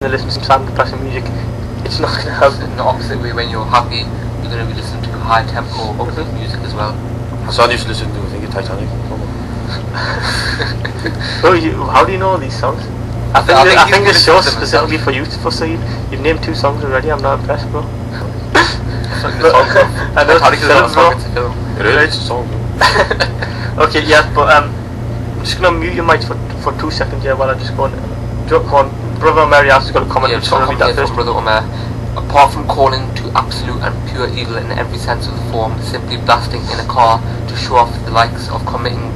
to listen to sad, depressing music. It's not going to help. In the opposite way, when you're happy, you're going to be listening to high tempo, upbeat music as well. Hassan used to listen to, I think, Titanic. How do you know all these songs? I think this show specifically for you. So you've named 2 songs already. I'm not impressed, bro. I know Titanic is not a song, it's a film. It is, it's a song. Okay, yeah, but I'm just going to mute your mics for 2 seconds here while I just go on. Brother Mary has got a comment. Yeah, so read that first. Brother Umar. Apart from calling to absolute and pure evil in every sense of the form, simply blasting in a car to show off the likes of committing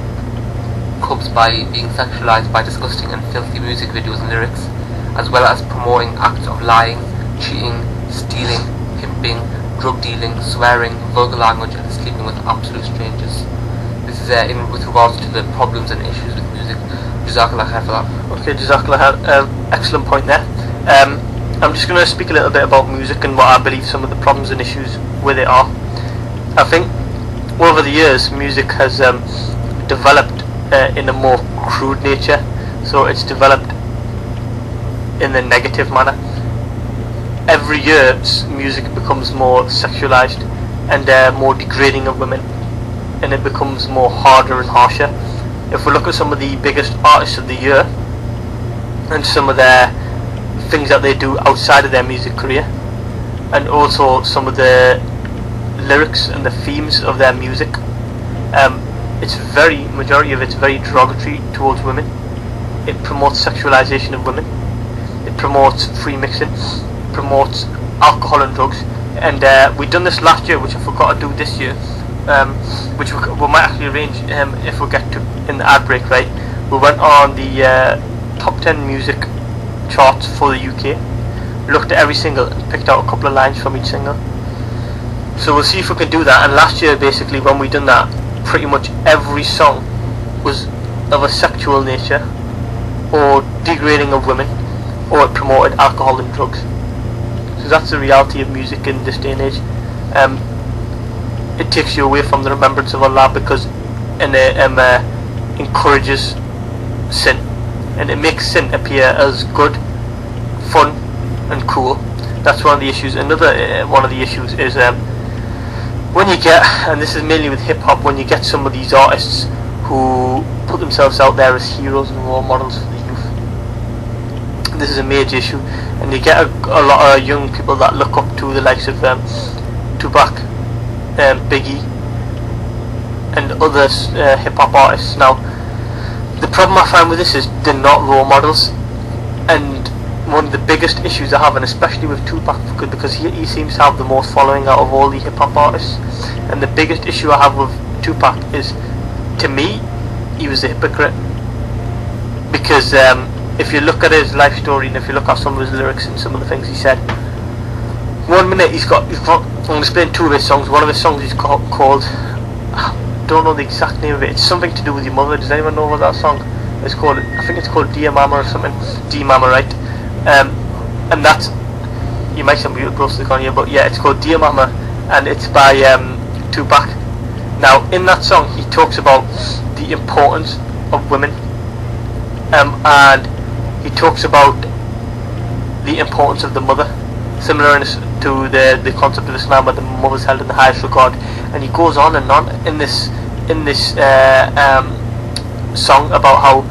cubs by being sexualized by disgusting and filthy music videos and lyrics, as well as promoting acts of lying, cheating, stealing, pimping, drug dealing, swearing, vulgar language, and sleeping with absolute strangers. This is with regards to the problems and issues with music. Jazakallah khair for that. Okay, Jazakallah khair. Excellent point there. I'm just going to speak a little bit about music and what I believe some of the problems and issues with it are. I think over the years music has developed in a more crude nature, so it's developed in the negative manner. Every year music becomes more sexualized and more degrading of women, and it becomes more harder and harsher. If we look at some of the biggest artists of the year and some of their things that they do outside of their music career, and also some of the lyrics and the themes of their music, majority of it's very derogatory towards women. It promotes sexualization of women. It promotes free mixing. It promotes alcohol and drugs. And we done this last year, which I forgot to do this year, which we might actually arrange if we get to in the ad break. Right, we went on the top 10 music charts for the UK, looked at every single and picked out a couple of lines from each single. So we'll see if we can do that. And last year, basically, when we done that, pretty much every song was of a sexual nature or degrading of women, or it promoted alcohol and drugs. So that's the reality of music in this day and age. It takes you away from the remembrance of Allah because it encourages sin, and it makes sin appear as good, fun and cool. That's one of the issues. Another one of the issues is when you get, and this is mainly with hip hop, when you get some of these artists who put themselves out there as heroes and role models for the youth. This is a major issue, and you get a lot of young people that look up to the likes of Tupac, Biggie, and other hip hop artists. Now, the problem I find with this is they're not role models, and one of the biggest issues I have, and especially with Tupac, because he seems to have the most following out of all the hip hop artists, and the biggest issue I have with Tupac is, to me, he was a hypocrite. Because if you look at his life story and if you look at some of his lyrics and some of the things he said, one minute he's got I'm going to explain 2 of his songs. One of his songs is called I don't know the exact name of it. It's something to do with your mother. Does anyone know what that song is called? I think it's called Dear Mama or something. Dear Mama, right? And that's, you might sound really close to the here, but yeah, it's called Dear Mama, and it's by Tupac. Now, in that song, he talks about the importance of women, and he talks about the importance of the mother, similar to the concept of Islam, where the mother is held in the highest regard. And he goes on and on in this song about how,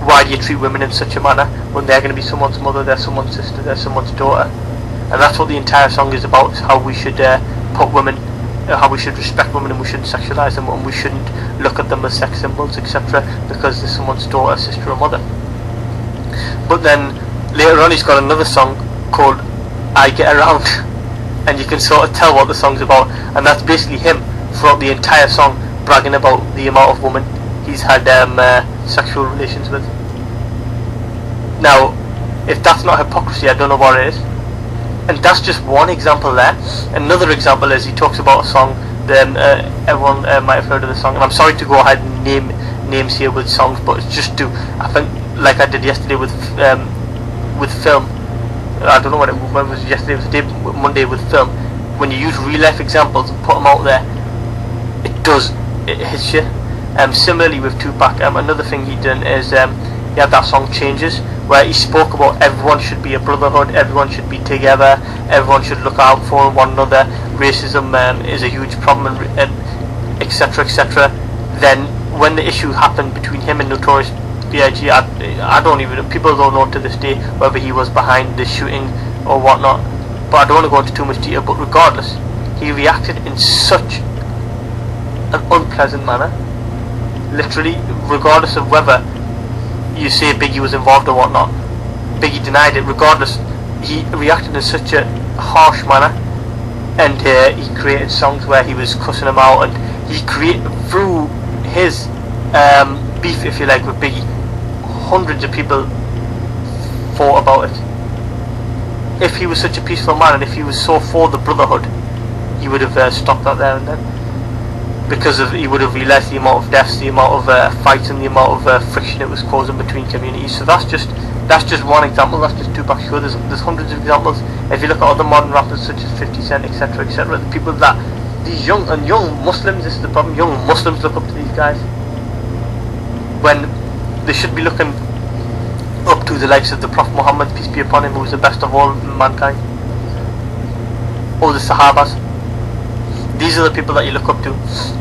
why do you treat women in such a manner when they're going to be someone's mother, they're someone's sister, they're someone's daughter. And that's what the entire song is about, is how we should put women, how we should respect women, and we shouldn't sexualize them, and we shouldn't look at them as sex symbols, etc., because they're someone's daughter, sister or mother. But then later on he's got another song called I Get Around, and you can sort of tell what the song's about, and that's basically him throughout the entire song bragging about the amount of women he's had sexual relations with. Now, if that's not hypocrisy, I don't know what it is. And that's just one example there. Another example is he talks about a song that everyone might have heard of the song, and I'm sorry to go ahead and name names here with songs, but it's just to, I think, like I did yesterday with film. I don't know when it was yesterday, it was the day, Monday with film. When you use real life examples and put them out there, it hits you. Similarly with Tupac, another thing he done is he had that song Changes, where he spoke about everyone should be a brotherhood, everyone should be together, everyone should look out for one another, racism is a huge problem, etc, etc. Then when the issue happened between him and Notorious B.I.G., I don't even, people don't know to this day whether he was behind the shooting or whatnot, but I don't want to go into too much detail. But regardless, he reacted in such an unpleasant manner, literally, regardless of whether you say Biggie was involved or whatnot. Biggie denied it. Regardless, he reacted in such a harsh manner, and he created songs where he was cussing him out, and he created, through his beef, if you like, with Biggie, hundreds of people thought about it. If he was such a peaceful man, and if he was so for the brotherhood, he would have stopped that there and then, because he would have realised the amount of deaths, the amount of fights, and the amount of friction it was causing between communities. So that's just one example. That's just Tupac's show. There's hundreds of examples. If you look at other modern rappers such as 50 Cent, etc, etc, the people that these young Muslims, this is the problem, young Muslims look up to these guys when they should be looking up to the likes of the Prophet Muhammad, peace be upon him, who was the best of all mankind, or the Sahabas. These are the people that you look up to.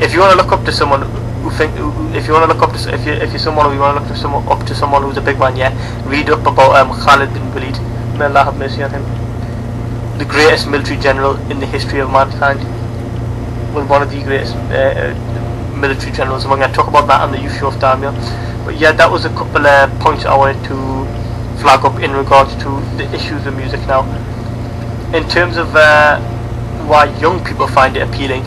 If you want to look up to someone if you're someone who you want to look up to someone who's a big man, read up about Khalid bin Walid. May Allah have mercy on him. The greatest military general in the history of mankind. Well, one of the greatest military generals. I'm going to talk about that on the youth show of Damia. But yeah, that was a couple of points I wanted to flag up in regards to the issues of music now. In terms of why young people find it appealing,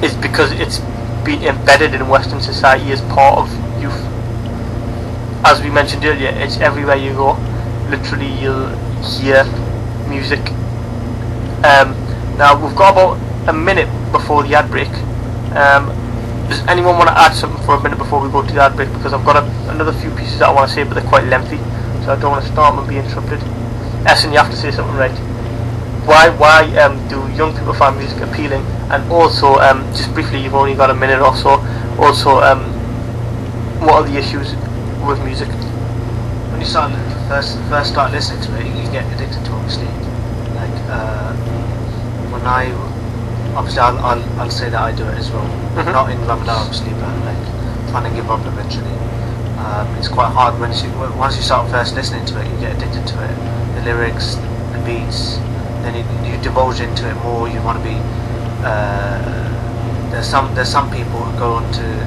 is because it's been embedded in Western society as part of youth. As we mentioned earlier, it's everywhere you go. Literally, you'll hear music. Now we've got about a minute before the ad break. Does anyone want to add something for a minute before we go to the ad break? Because I've got another few pieces that I want to say, but they're quite lengthy, so I don't want to start and be interrupted. Essen, you have to say something, right? Why do young people find music appealing? And also, just briefly, you've only got a minute or so. Also, what are the issues with music? When you first start listening to it, you get addicted to it, obviously. Like when obviously I'll say that I do it as well. Mm-hmm. Not in Ramadan, obviously, but like trying to give up eventually. It's quite hard once you start first listening to it. You get addicted to it. The lyrics, the beats. Then you divulge into it more. You want to be. There's some people who go on to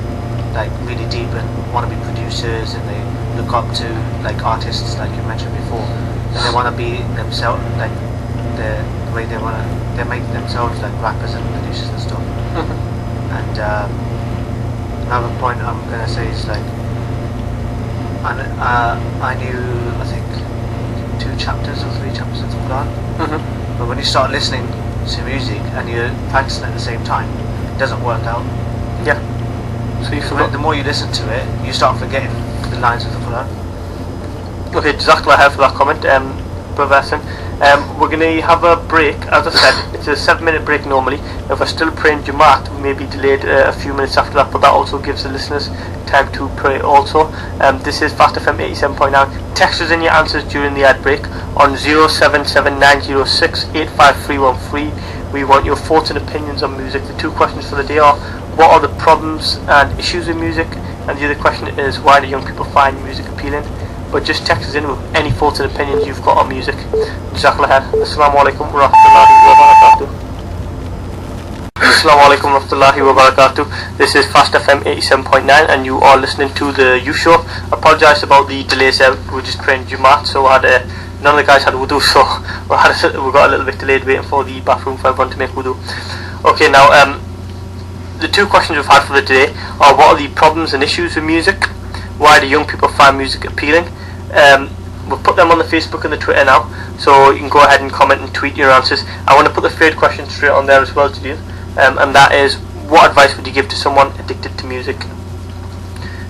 like really deep and want to be producers, and they look up to like artists, like you mentioned before, and they want to be themselves, like the way they make themselves like rappers and producers and stuff. And another point I'm gonna say is like, I knew I think 2 chapters or 3 chapters of the Quran. But when you start listening to music and you're practicing at the same time, it doesn't work out. Yeah. So you forgot. The more you listen to it, you start forgetting the lines of the Quran. Okay, Jazakumullahu for that comment, Brother Hassan. We're going to have a break. As I said, it's a 7-minute break normally. If we're still praying Jamaat, we may be delayed a few minutes after that, but that also gives the listeners time to pray also. This is Fast FM 87.9. Text us in your answers during the ad break on 0779068531. We want your thoughts and opinions on music. The 2 questions for the day are: what are the problems and issues with music? And the other question is: why do young people find music appealing? But just text us in with any thoughts and opinions you've got on music. Jazakumullahu. Assalamu alaikum wa rahmatullahi wa barakatuh. Assalamu alaikum wa rahmatullahi wa barakatuh. This is Fast FM 87.9 and you are listening to the You Show. Apologise about the delays there. We're just praying Jumat, so none of the guys had wudu, so we got a little bit delayed waiting for the bathroom for everyone to make wudu. Okay, now the 2 questions we've had for the day are: what are the problems and issues with music? Why do young people find music appealing? We'll put them on the Facebook and the Twitter now, so you can go ahead and comment and tweet your answers. I want to put the 3rd question straight on there as well to you, and that is: what advice would you give to someone addicted to music?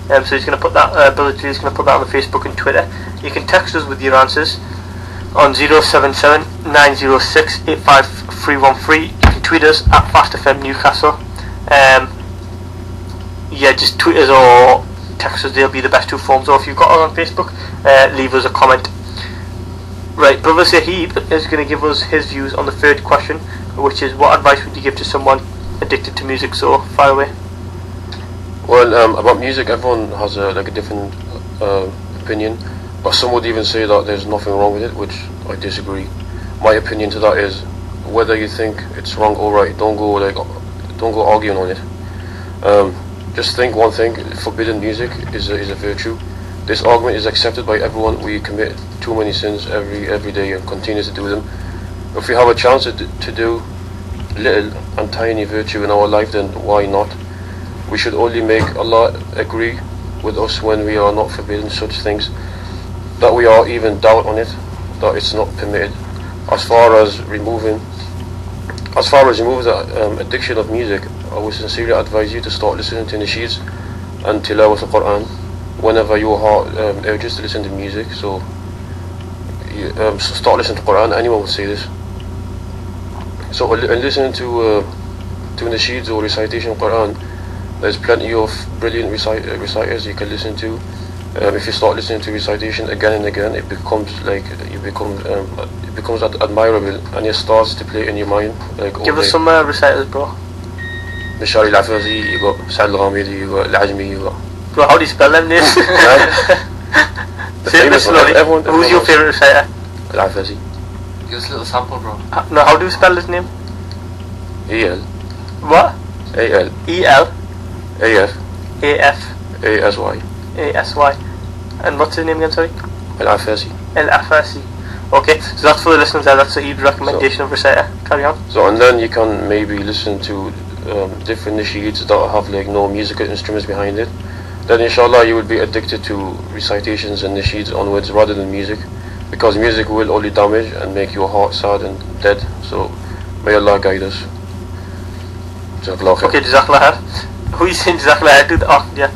So he's going to put that, Brother Jalil is going to put that on the Facebook and Twitter. You can text us with your answers on 077-906-85313. You can tweet us at FastFM Newcastle. Yeah, just tweet us or text us. They'll be the best two forms. Or if you've got us on Facebook, leave us a comment. Right, Brother Sahib is going to give us his views on the third question, which is what advice would you give to someone addicted to music? So, fire away. Well, about music, everyone has a different opinion, but some would even say that there's nothing wrong with it, which I disagree. My opinion to that is, whether you think it's wrong or right, don't go arguing on it. Just think one thing: forbidden music is a virtue. This argument is accepted by everyone. We commit too many sins every day and continue to do them. If we have a chance to do little and tiny virtue in our life, then why not? We should only make Allah agree with us when we are not forbidden such things, that we are even doubt on it, that it's not permitted. As far as removing the addiction of music, I would sincerely advise you to start listening to nasheeds and tilawat al-Quran whenever your heart urges to listen to music. So start listening to Quran. Anyone would say this. So listening to nasheeds or recitation of Quran, there's plenty of brilliant reciters you can listen to. If you start listening to recitation again and again, it becomes admirable, and it starts to play in your mind. Give us some reciters, bro. Mishari Al-Afazi, you got Sa'd Al-Ghamidi, you got Al-Ajmi, you got... Bro, how do you spell them names? Say it slowly. Who's your favourite reciter? Al-Afazi. Give us a little sample, bro. No, how do you spell his name? E-L. What? A-L. E-L. A-F. A-F. A-S-Y. A-S-Y. And what's his name again, sorry? Al-Afazi. Al-Afasi. Okay, so that's for the listeners there, that's Sahib's recommendation of reciter. Carry on. So, and then you can maybe listen to different nasheeds that have no musical instruments behind it. Then inshallah you will be addicted to recitations and nasheeds onwards rather than music, because music will only damage and make your heart sad and dead. So may Allah guide us. Jazakallahu khair. Okay, Jazakallah khair. Who are you saying Jazakallah khair to? Oh, yeah.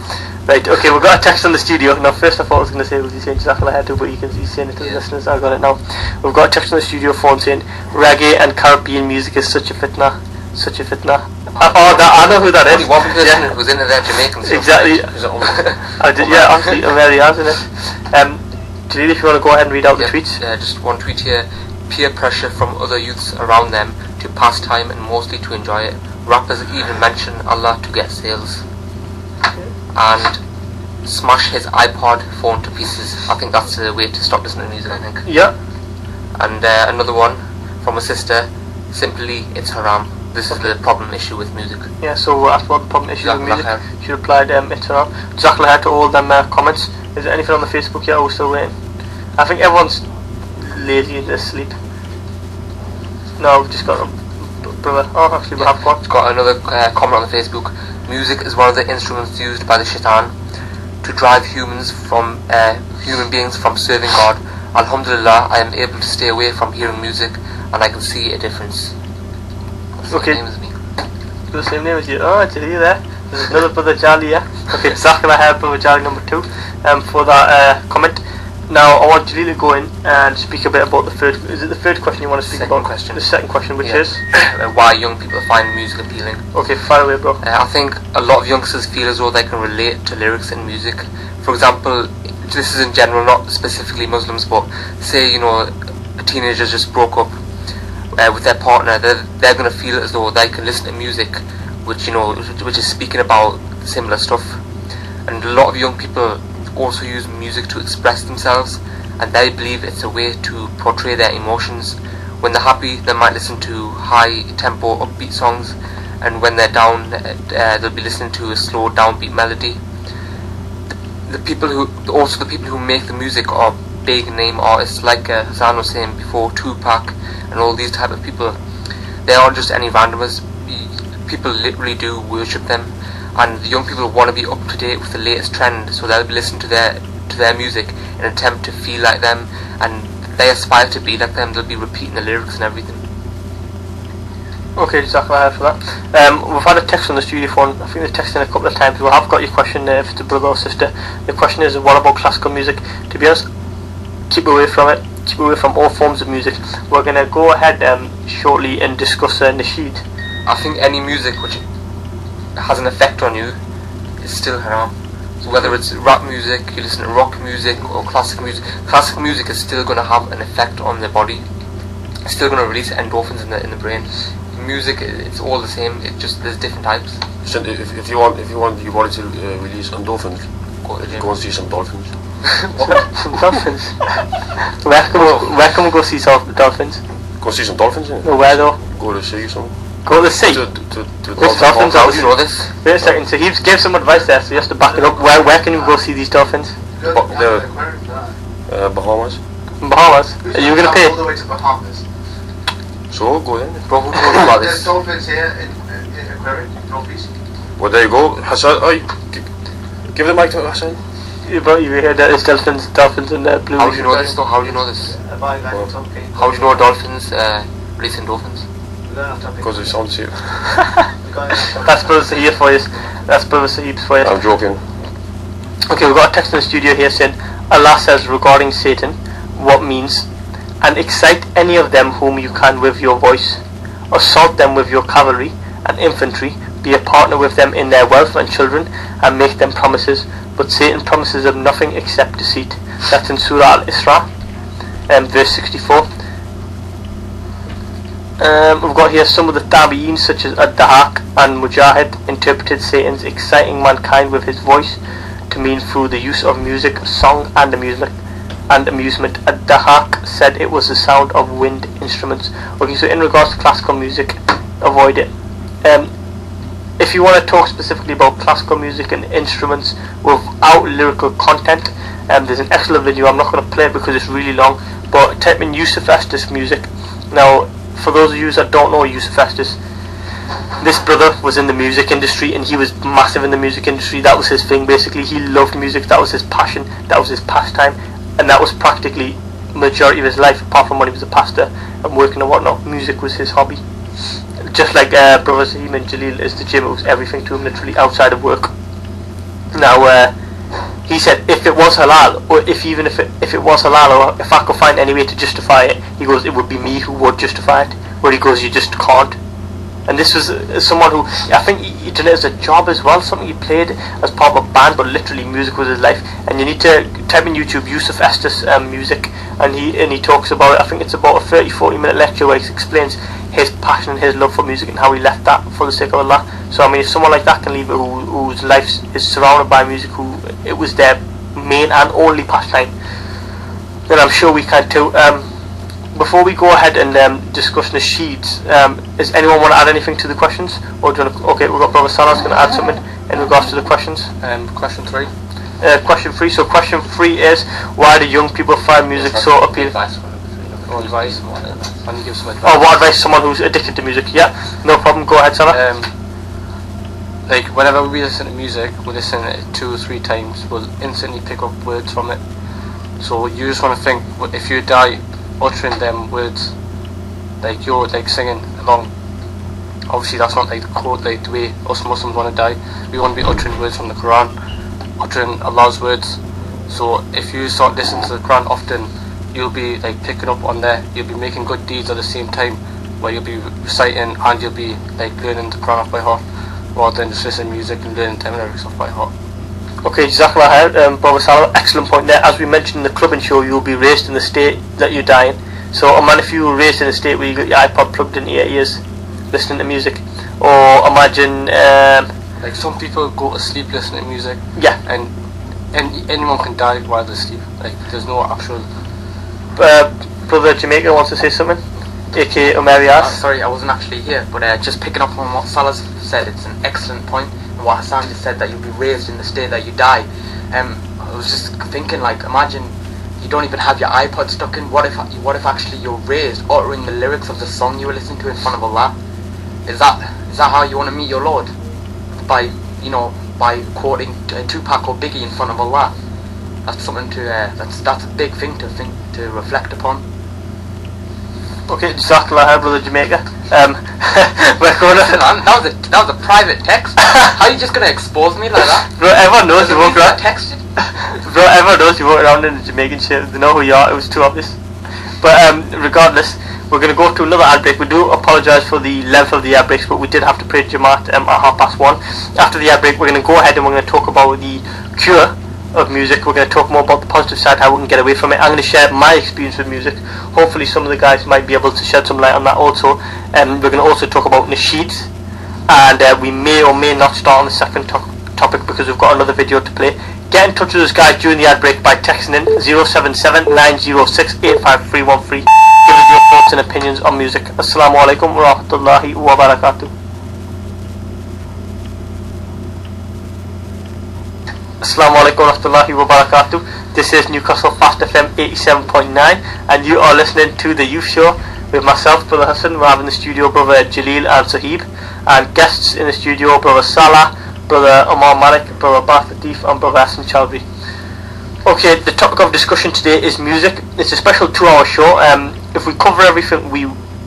Right, okay, we've got a text on the studio. Now, first of all, I was going to say, was you saying Jazakallah khair to, but he's saying it to the listeners. I got it now. We've got a text on the studio phone saying, reggae and Caribbean music is such a fitna. Such a fitna. Oh, I know who that is. Only one person who's in there Jamaican. So Exactly. Yeah, actually, I'm very hard in it. Jaleel, if you want to go ahead and read out the tweets. Yeah, just one tweet here. Peer pressure from other youths around them to pass time and mostly to enjoy it. Rappers even mention Allah to get sales. And smash his iPod phone to pieces. I think that's the way to stop listening to music, I think. Yeah. And another one from a sister. Simply, it's haram. This is the problem issue with music. Yeah, so that's what the problem issue with music. She replied, it's haram. Jazakallah khair to all them comments. Is there anything on the Facebook yet? Or are we still waiting? I think everyone's lazy and asleep. No, we've just got a brother. Oh, actually, we have one. It's got another comment on the Facebook. Music is one of the instruments used by the shaitan to drive human beings from serving God. Alhamdulillah, I am able to stay away from hearing music, and I can see a difference. Okay. Same name as me. The same name as you. Oh, it's you there. There's another brother Jali, yeah. Okay, Jazakallah khair, brother Jali number 2, for that comment. Now, I want Jaleel to go in and speak a bit about the third. Is it the third question you want to speak about? Question. The second question, which is why young people find music appealing. Okay, fire away, bro. I think a lot of youngsters feel as though they can relate to lyrics in music. For example, this is in general, not specifically Muslims, but say a teenager just broke up with their partner. They're going to feel as though they can listen to music, which is speaking about similar stuff. And a lot of young people also use music to express themselves, and they believe it's a way to portray their emotions. When they're happy, they might listen to high tempo upbeat songs, and when they're down, they'll be listening to a slow downbeat melody. The people who make the music are big name artists like Hassan was saying before, Tupac and all these type of people. They aren't just any randomers. People literally do worship them, and the young people want to be up to date with the latest trend, so they'll be listening to their music in an attempt to feel like them, and they aspire to be like them. They'll be repeating the lyrics and everything. Okay, Jazakallah khair for that. We've had a text on the studio phone. I think we've texted a couple of times. We have got your question there if it's a brother or sister. The question is, what about classical music? To be honest, keep away from it. Keep away from all forms of music. We're going to go ahead shortly and discuss nasheed. I think any music which has an effect on you is still haram. So whether it's rap music, you listen to rock music or classic music is still going to have an effect on the body. It's still going to release endorphins in the brain. Music, it's all the same. It just there's different types. So if you want your body to release endorphins, Go to the gym. go and see some dolphins. Some dolphins. Where can we go see some dolphins? Go see some dolphins, innit? No, where though? Go to the sea or something. Go to the sea. To There's dolphins. How do you know this? Wait a second. So he gave some advice there, so you have to back it up. Where can you go see these dolphins? Bahamas. In Bahamas. Are you gonna pay? All the way to Bahamas. So go then. Bro, who told you about There's this? dolphins here in aquarium, trophies. Well, there you go, Hassan. Give the mic to Hassan. You heard that there's dolphins in the blue. How do you know this though? How do you know this? Have I got it okay? How do you know dolphins release endorphins? We don't have to Because it sounds safe. That's Brother Sahib for you. That's Brother Sahib's for you. I'm joking. Okay, we've got a text in the studio here saying, Allah says regarding Satan, what means, and excite any of them whom you can with your voice, assault them with your cavalry and infantry, be a partner with them in their wealth and children, and make them promises, but Satan promises them nothing except deceit. That's in Surah Al-Isra, verse 64. We've got here some of the Tabi'een such as Ad-Dahak and Mujahid interpreted Satan's exciting mankind with his voice to mean through the use of music, song and amusement. Ad-Dahak said it was the sound of wind instruments. Okay, so in regards to classical music, avoid it. If you want to talk specifically about classical music and instruments without lyrical content, there's an excellent video. I'm not going to play it because it's really long, but type in Yusuf Estes music. Now, for those of you that don't know Yusuf Estes, this brother was in the music industry and he was massive in the music industry. That was his thing basically. He loved music, that was his passion, that was his pastime, and that was practically majority of his life, apart from when he was a pastor and working and whatnot. Music was his hobby. Just like Brother Saheem and Jalil is the gym, it was everything to him literally outside of work. Now he said if it was halal, or if it was halal, or if I could find any way to justify it, he goes, it would be me who would justify it. Where he goes, you just can't. And this was someone who, I think he did it as a job as well, something he played as part of a band, but literally music was his life. And you need to type in YouTube Yusuf Estes music, and he talks about it. I think it's about a 30-40 minute lecture where he explains his passion and his love for music and how he left that for the sake of Allah. So I mean, if someone like that can leave it, whose life is surrounded by music, who it was their main and only pastime, then I'm sure we can too. Before we go ahead and discuss nasheeds, does anyone want to add anything to the questions? Or do you want to, okay, we've got Brother Salah's going to add something in regards to the questions. Question 3. Question 3. So question 3 is, why do young people find music so appealing? Or advice. Can you give some advice? Oh, what advice someone who's addicted to music? Yeah, no problem. Go ahead, Salah. Like whenever we listen to music, we listen to it 2 or 3 times, we'll instantly pick up words from it. So you just want to think, if you die uttering them words, like you're like singing along, obviously that's not like the code, like the way us Muslims want to die. We want to be uttering words from the Quran, uttering Allah's words. So if you start listening to the Quran often, you'll be like picking up on there, you'll be making good deeds at the same time, where you'll be reciting and you'll be like learning the Quran off by heart, rather than just listening to music and learning 10 lyrics off by heart. Okay, Jazakumullahu khair, Brother Salah, excellent point there. As we mentioned in the clubbing show, you'll be raised in the state that you're dying. So imagine if you were raised in a state where you got your iPod plugged into your ears, listening to music. Or imagine like some people go to sleep listening to music, yeah, and anyone can die while they sleep. Like there's no actual. Brother Jamaica wants to say something, aka Omarias. Sorry, I wasn't actually here, but just picking up on what Salah's said, it's an excellent point. And what Hassan just said, that you'll be raised in the state that you die. I was just thinking, like, imagine you don't even have your iPod stuck in. What if actually you're raised uttering the lyrics of the song you were listening to in front of Allah? Is that how you want to meet your Lord? By quoting Tupac or Biggie in front of Allah? That's something to that's a big thing to reflect upon. Okay, Jazakumullahu, Brother Jamaica. We're going to... That was a private text. How are you just going to expose me like that? Bro, everyone knows you walk around. Texted. Bro, everyone knows you walk around in a Jamaican shirt. They know who you are. It was too obvious. But regardless, we're going to go to another ad break. We do apologise for the length of the ad breaks, but we did have to pray Jamaat at 1:30. After the ad break, we're going to go ahead and we're going to talk about the cure of music. We're going to talk more about the positive side, how we can get away from it. I'm going to share my experience with music. Hopefully some of the guys might be able to shed some light on that also. We're going to also talk about nasheeds, and we may or may not start on the second topic because we've got another video to play. Get in touch with us guys during the ad break by texting in 077 906 85313. Give us your thoughts and opinions on music. Assalamu alaikum wa rahmatullahi wa barakatuh. Assalamu alaikum wa rahmatullahi wa barakatuh. This is Newcastle Fast FM 87.9 and you are listening to the Youth Show with myself, Brother Hassan. We have in the studio Brother Jaleel and Sahib, and guests in the studio Brother Salah, Brother Omar Malik, Brother Bath Latif and Brother Hassan Chowdhury. Okay, the topic of discussion today is music. It's a special 2-hour show. If we cover everything we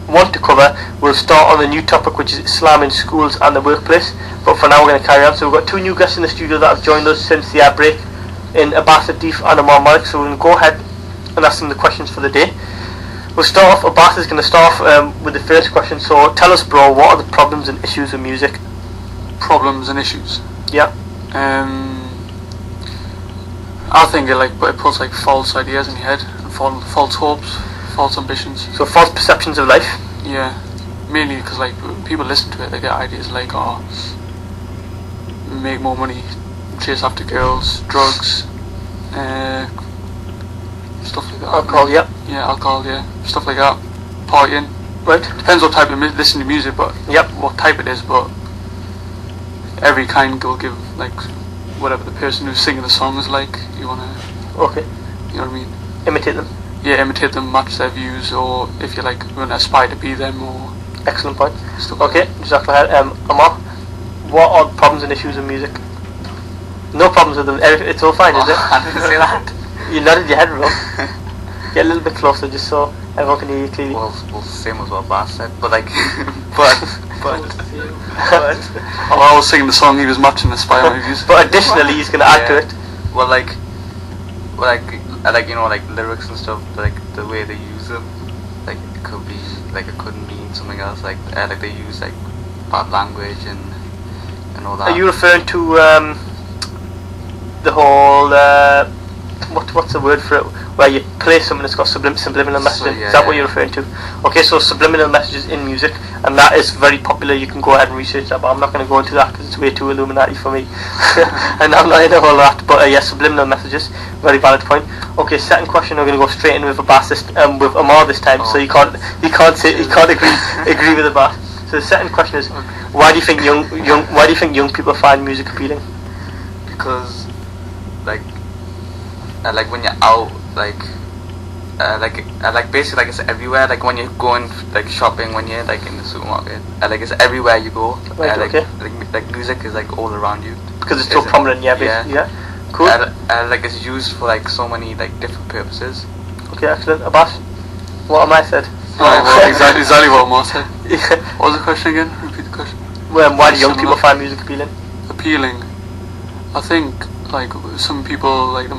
want to cover, we'll start on the new topic, which is Islam in schools and the workplace. But for now we're going to carry on. So we've got 2 new guests in the studio that have joined us since the ad break, in Abbas Latif and Omar Malik. So we're going to go ahead and ask them the questions for the day. We'll start off, Abbas is going to start off with the first question. So tell us, bro, what are the problems and issues with music? Problems and issues? Yeah. I think it puts like false ideas in your head, and false hopes, false ambitions. So false perceptions of life? Yeah, mainly because like when people listen to it, they get ideas like, oh, make more money, chase after girls, drugs, stuff like that. Alcohol, yeah. Yeah, alcohol, yeah, stuff like that. Partying. Right. Depends what type of listen to music, but yep, what type it is, but every kind will give like whatever the person who's singing the song is like. You wanna, okay, you know what I mean? Imitate them. Yeah, imitate them, match their views, or if you like, you wanna aspire to be them, or. Excellent point. Stuff Okay, like Jazakumullahu. Amar, what are the problems and issues with music? No problems with them. It's all fine, is it? I didn't say that. You nodded your head, bro. Get a little bit closer, just so everyone can hear you clearly. Well, same as what Bas said, but like, While I was singing the song, he was matching the spy on views. But additionally, he's going to add to it. Well, I like, you know, like lyrics and stuff, like the way they use them, like it could be, like it could mean something else, like they use like bad language and all that. Are you referring to the whole what's the word for it, where you play something that's got subliminal messaging? Yeah, is that what you're referring to? Okay, so subliminal messages in music, and that is very popular. You can go ahead and research that, but I'm not going to go into that because it's way too Illuminati for me. And I'm not into all that, but yes, subliminal messages, very valid point. Okay, second question, we're going to go straight in with Abbas with Amar this time, so you can't agree with Abbas. So the second question is, why do you think young people find music appealing? Because like when you're out, basically like it's everywhere. Like when you're going like shopping, when you're like in the supermarket, like it's everywhere you go. Right, okay. Like music is like all around you. Because it's so prominent, yeah. Cool. Like it's used for like so many like different purposes. Okay, excellent. Abbas, what am I said? Well, exactly what Omar said. Yeah. What was the question again? Repeat the question. Why do young people find music appealing? Appealing. I think like some people like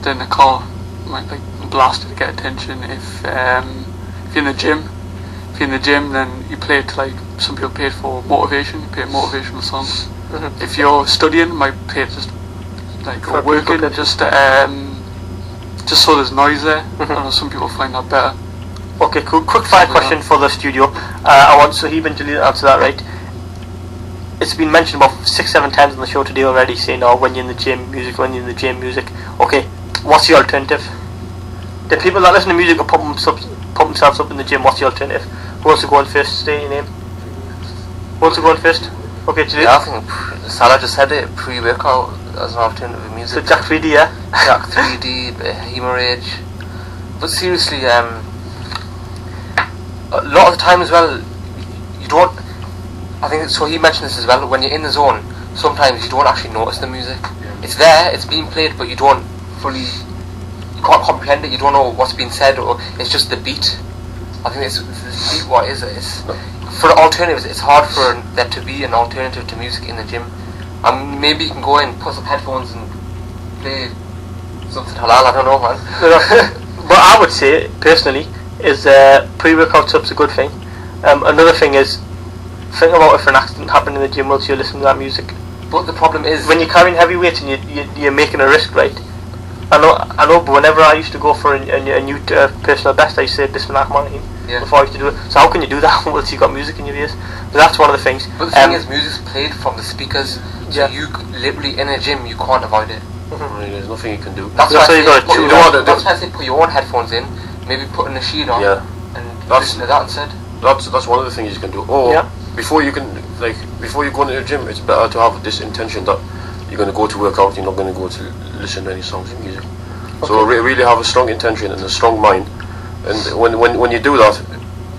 they're in a car, might like blast it to get attention. If you're in the gym, then you play it to like, some people play it for motivation. You play motivational songs. Mm-hmm. If you're studying, might play it just like or working, just so there's noise there. Mm-hmm. I don't know, some people find that better. Okay, cool. Quick fire question for the studio. I want Sahib and Jaleel to answer that, right? It's been mentioned about 6-7 times on the show today already, saying, oh, when you're in the gym, music, when you're in the gym, music. Okay, what's the alternative? The people that listen to music or pump themselves up in the gym, what's the alternative? Who wants to go on first? State your name. Who wants to go on first? Okay, Jaleel. Yeah, I think Salah just said it, pre-workout as an alternative with music. So Jack 3D, yeah? Jack 3D, bit of hemorrhage. But seriously, a lot of the time as well, you don't, I think so he mentioned this as well, when you're in the zone, sometimes you don't actually notice the music. Yeah. It's there, it's being played, but you can't comprehend it, you don't know what's being said, or it's just the beat. I think it's the beat, what is it? For alternatives, it's hard for there to be an alternative to music in the gym. Maybe you can go in, put some headphones and play something halal, I don't know, man. But what I would say personally is pre-workout sub's a good thing. Another thing is, think about if an accident happened in the gym whilst you're listening to that music. But the problem is, When you're carrying heavy weights and you're making a risk, right? I know, but whenever I used to go for a new personal best, I used to say Bismillahirrahmanirrahim before I used to do it. So how can you do that once you've got music in your ears? So that's one of the things. but the thing is, music's played from the speakers, so Yeah. you literally in a gym you can't avoid it. I mean, there's nothing you can do. That's That's why why you gotta tune out. that's why I say put your own headphones in, maybe put a nasheed on, Yeah. and That's- listen to that instead. That's one of the things you can do. Or Yeah. before you go into the gym, it's better to have this intention that you're going to go to work out. You're not going to go to listen to any songs and music. So really have a strong intention and a strong mind. And when you do that,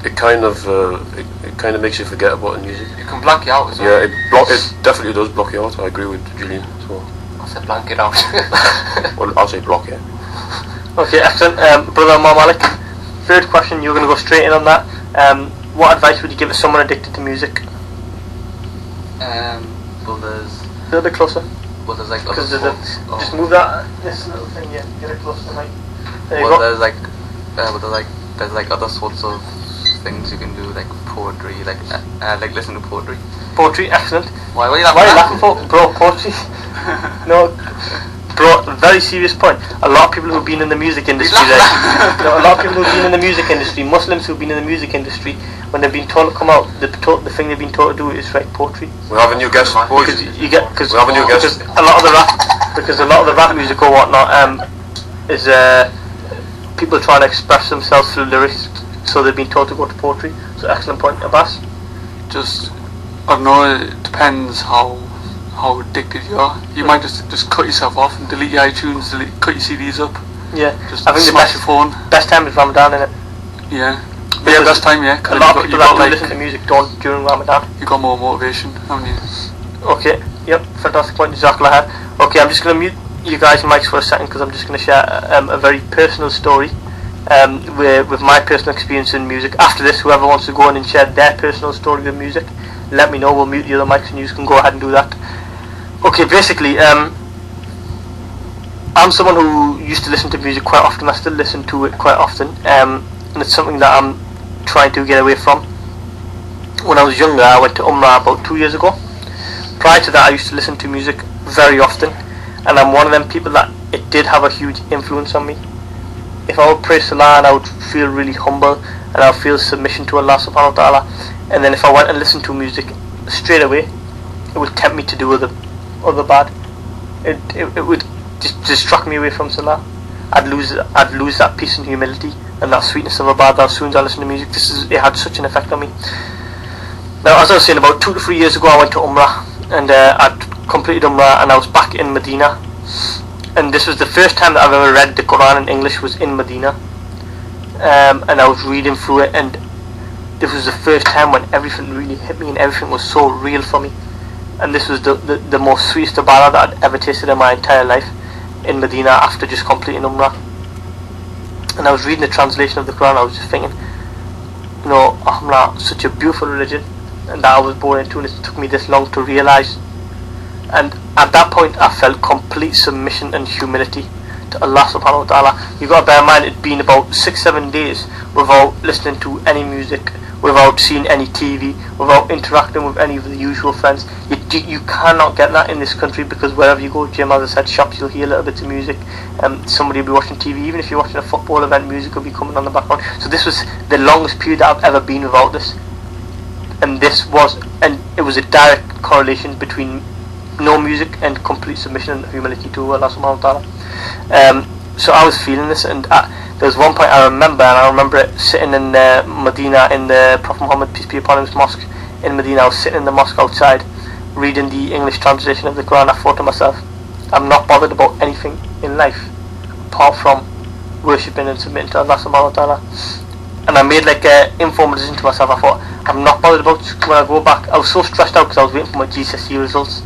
it kind of makes you forget about the music. You can blank it out as well. Yeah, it definitely does block you out. I agree with Julian. So, I said blank it out. well, I'll say block it. Okay, excellent. Brother Imam Malik, third question, you're going to go straight in on that. What advice would you give to someone addicted to music? Well, there's A little bit closer, like other because sorts just of, move this little thing, yeah, get it closer to the mic. There you well, go. there's like other sorts of things you can do, like poetry, like listen to poetry. Poetry, excellent. Why are you What are you laughing for? Bro, poetry? No, bro, very serious point. A lot of people who've been in the music industry, right? No, a lot of people who've been in the music industry, Muslims who've been in the music industry, when they've been told to come out, the thing they've been told to do is write poetry. We have a new guest. boys. Because you get, because We have a new guest. a lot of the rap music or whatnot is people trying to express themselves through lyrics, so they've been told to go to poetry. So excellent point, Abbas. Just, I don't know, it depends how addicted you are. You might just cut yourself off and delete your iTunes, cut your CDs up, Yeah, just I think the smash your phone. best time is Ramadan, innit? Yeah. But yeah, best time, yeah. A 'cause lot of you people got, that do listen to music don't during Ramadan. you got more motivation, haven't you? Okay, yep, fantastic point, Jazakumullahu. Okay, I'm just going to mute you guys' mics for a second because I'm just going to share a very personal story with my personal experience in music. After this, whoever wants to go in and share their personal story with music, let me know, we'll mute the other mics and you can go ahead and do that. Okay, basically, I'm someone who used to listen to music quite often. I still listen to it quite often, and it's something that I'm trying to get away from. When I was younger, I went to Umrah about 2 years ago. Prior to that, I used to listen to music very often, and I'm one of them people that it did have a huge influence on me. If I would pray Salah, and I would feel really humble, and I would feel submission to Allah subhanahu wa ta'ala, and then if I went and listened to music straight away, it would tempt me to do other bad. It would just distract me away from Salah. I'd lose that peace and humility and that sweetness of Ibadah as soon as I listen to music. It had such an effect on me. Now, as I was saying, about 2 to 3 years ago, I went to Umrah, and I'd completed Umrah, and I was back in Medina. And this was the first time that I've ever read the Quran in English, was in Medina. And I was reading through it, and this was the first time when everything really hit me, and everything was so real for me. And this was the most sweetest Ibadah that I'd ever tasted in my entire life, in Medina, after just completing Umrah. And I was reading the translation of the Quran, I was just thinking, you know, Umrah, such a beautiful religion, and that I was born into, and it took me this long to realise. And at that point I felt complete submission and humility to Allah subhanahu wa ta'ala. You got to bear in mind, it'd been about 6-7 days without listening to any music, without seeing any TV, without interacting with any of the usual friends. You cannot get that in this country, because wherever you go, gym, as I said, shops, you'll hear little bits of music. Somebody will be watching TV, even if you're watching a football event, music will be coming on the background. So this was the longest period that I've ever been without this. And it was a direct correlation between no music and complete submission and humility to Allah subhanahu wa ta'ala. So I was feeling this, and there was one point I remember it sitting in Medina, in the Prophet Muhammad, peace be upon him, mosque in Medina. I was sitting in the mosque outside reading the English translation of the Quran. I thought to myself, I'm not bothered about anything in life apart from worshipping and submitting to Allah subhanahu wa ta'ala. And I made like an informal decision to myself. I thought, I'm not bothered about when I go back. I was so stressed out because I was waiting for my GCSE results.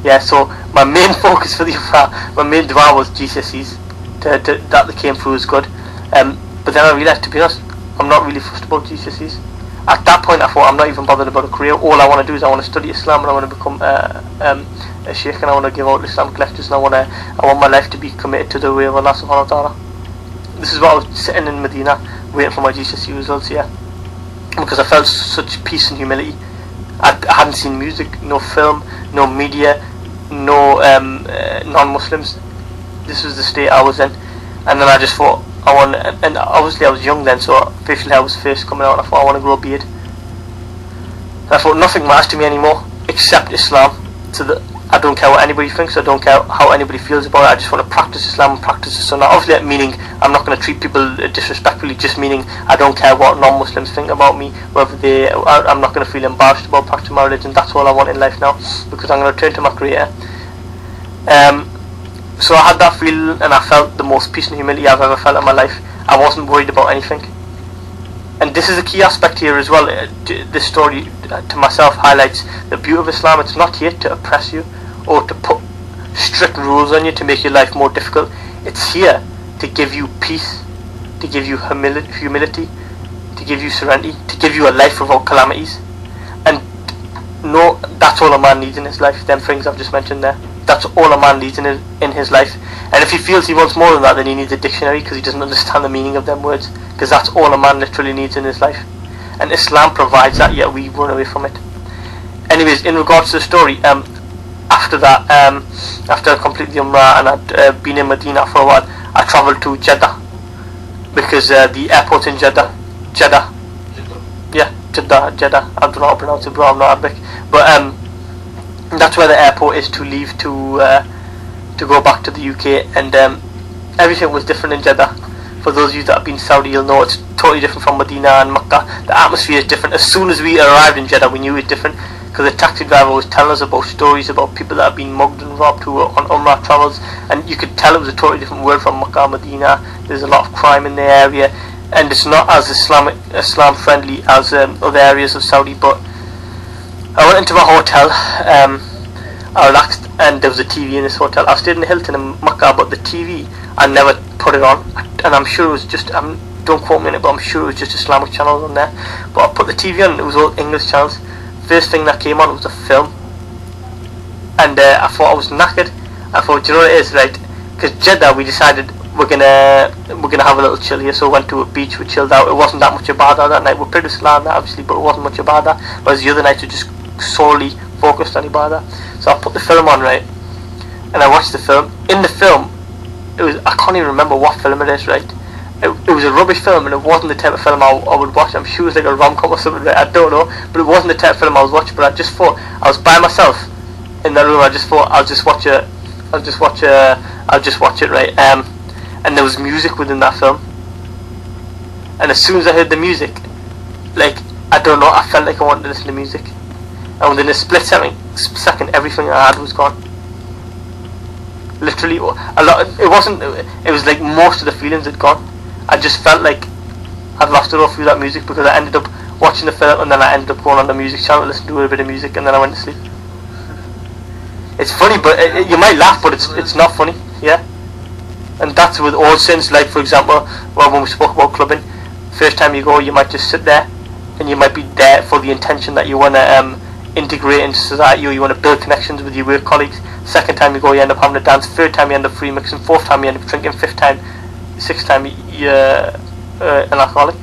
Yeah, so my main focus for my main dua was GCSEs, that they came through as good. But then I realised, to be honest, I'm not really fussed about GCSEs. At that point I thought, I'm not even bothered about a career. All I want to do is I want to study Islam, and I want to become a sheikh, and I want to give out Islamic lectures, and I want my life to be committed to the way of Allah subhanahu wa ta'ala. this is what I was sitting in Medina waiting for my GCSE results, yeah, because I felt such peace and humility. I hadn't seen music, no film, no media, no non-Muslims. This was the state I was in, and then I just thought I want, and obviously I was young then, so facial hair was first coming out, and I thought I want to grow a beard. And I thought nothing matters to me anymore except Islam. So that I don't care what anybody thinks, I don't care how anybody feels about it, I just want to practice Islam and practice the Sunnah. Obviously that meaning I'm not going to treat people disrespectfully, just meaning I don't care what non-Muslims think about me, whether I'm not going to feel embarrassed about practicing my religion. That's all I want in life now, because I'm going to return to my Creator. So I had that feeling, and I felt the most peace and humility I've ever felt in my life. I wasn't worried about anything. And this is a key aspect here as well. This story to myself highlights the beauty of Islam. It's not here to oppress you or to put strict rules on you to make your life more difficult. It's here to give you peace, to give you humility, to give you serenity, to give you a life without calamities. And no, that's all a man needs in his life. Them things I've just mentioned there. That's all a man needs in his life. And if he feels he wants more than that, then he needs a dictionary, because he doesn't understand the meaning of them words. Because that's all a man literally needs in his life. And Islam provides that, yet we run away from it. Anyways, in regards to the story, after that, after I completed the Umrah and I'd been in Medina for a while, I travelled to Jeddah, because the airport in Jeddah, yeah, Jeddah, I don't know how to pronounce it, bro, I'm not Arabic, but that's where the airport is to leave to go back to the UK, and everything was different in Jeddah. For those of you that have been to Saudi, you'll know it's totally different from Medina and Makkah. The atmosphere is different. As soon as we arrived in Jeddah, we knew it was different, because the taxi driver was telling us about stories about people that have been mugged and robbed who were on Umrah travels, and you could tell it was a totally different world from Makkah and Medina. There's a lot of crime in the area, and it's not as Islam friendly as other areas of Saudi. But I went into my hotel, I relaxed, and there was a TV in this hotel. I stayed in the Hilton in Makkah, but the TV, I never put it on, and I'm sure it was just, don't quote me on it, but I'm sure it was just Islamic channels on there. But I put the TV on, and it was all English channels. First thing that came on was a film, and I thought I was knackered. I thought, do you know what it is, right? Because Jeddah, we decided we're gonna have a little chill here, so we went to a beach, we chilled out. It wasn't that much ibadah that night. We prayed Salah that obviously, but it wasn't much ibadah. Whereas the other nights were just solely focused on ibadah. So I put the film on, right, and I watched the film. In the film, it was, I can't even remember what film it is, right? It was a rubbish film, and it wasn't the type of film I would watch. I'm sure it was like a rom-com or something, right? I don't know, but it wasn't the type of film I was watching. But I just thought, I was by myself in that room. I just thought, I'll just watch it, right? And there was music within that film, and as soon as I heard the music, like, I don't know, I felt like I wanted to listen to music, and within a split second, everything I had was gone. Literally, a lot. It wasn't. It was like most of the feelings had gone. I just felt like I'd lost it all through that music, because I ended up watching the film, and then I ended up going on the music channel, listening to a bit of music, and then I went to sleep. It's funny, but you might laugh, but it's not funny, yeah. And that's with all sins. Like, for example, when we spoke about clubbing, first time you go, you might just sit there, and you might be there for the intention that you want to integrate into society, or you want to build connections with your work colleagues. Second time you go, you end up having a dance. Third time you end up free mixing. Fourth time you end up drinking. Fifth time, sixth time you're an alcoholic.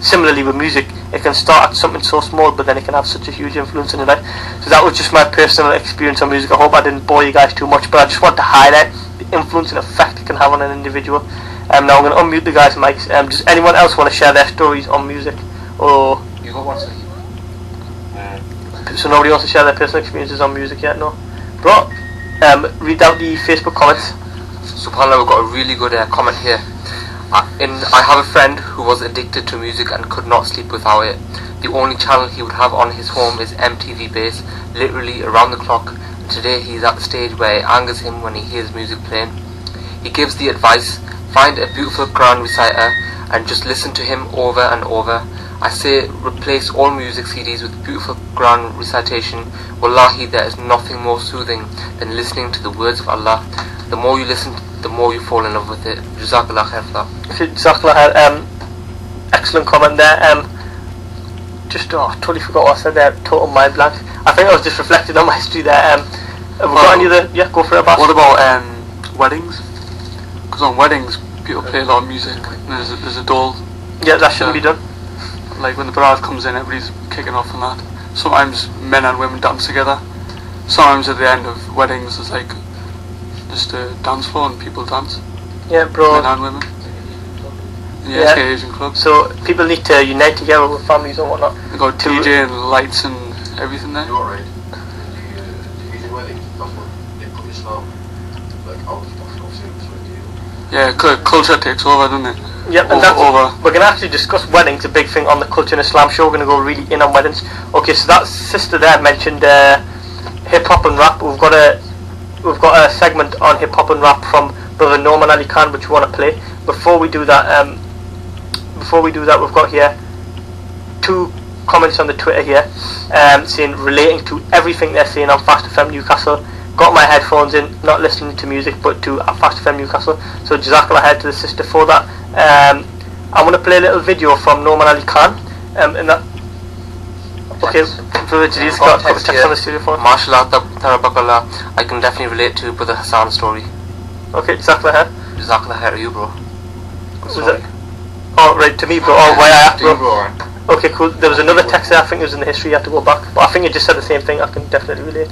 Similarly with music, it can start at something so small, but then it can have such a huge influence in your life. So that was just my personal experience on music. I hope I didn't bore you guys too much, but I just want to highlight the influence and effect it can have on an individual. Now I'm going to unmute the guys' mics. Does anyone else want to share their stories on music? Or You go once. so nobody wants to share their personal experiences on music yet? No? Bro, read out the Facebook comments. SubhanAllah, we've got a really good comment here. I have a friend who was addicted to music and could not sleep without it. The only channel he would have on his home is MTV Base, literally around the clock. And today he's at the stage where it angers him when he hears music playing. He gives the advice, find a beautiful Quran reciter and just listen to him over and over. I say replace all music CDs with beautiful Quran recitation. Wallahi, there is nothing more soothing than listening to the words of Allah. The more you listen, the more you fall in love with it. Jazakumullahu khair for that. Jazakumullahu khair. Excellent comment there. I totally forgot what I said there. Total mind blank. I think I was just reflecting on my history there. Have we got any other? Yeah, go for it, Abbas. What about weddings? Because on weddings, people play a lot of music. And there's a dole. Yeah, that shouldn't be done. Like when the barat comes in, everybody's kicking off on that. Sometimes men and women dance together. Sometimes at the end of weddings, there's like just a dance floor and people dance. Yeah, bro. Men and women. Yeah. Asian clubs. So people need to unite together with families and whatnot. They got DJ and lights and everything there. You're right. The music weddings, that's what they put Islam like out of Yeah, culture takes over, doesn't it? Yep, and we're going to actually discuss weddings, a big thing on the Culture in Islam show. We're going to go really in on weddings. Okay, so that sister there mentioned hip hop and rap. We've got a segment on hip hop and rap from Brother Norman Ali Khan, which we want to play. Before we do that, we've got here 2 comments on the Twitter here, saying relating to everything they're saying on Fast FM Newcastle. Got my headphones in, not listening to music, but to Fast FM Newcastle. So Jazakumullahu khair to the sister for that. I'm going to play a little video from Norman Ali Khan. And that. Okay, Brother Jadid's got a couple of texts on the studio phone. MashaAllah, Tarabakallah. I can definitely relate to Brother Hassan's story. Okay, Jazakumullahu khair. Jazakallah khair to you, bro. Was it? Oh, right, to me, bro. Oh, why I have to, bro. Okay, cool. There was another text there, I think it was in the history, you had to go back. But I think it just said the same thing, I can definitely relate.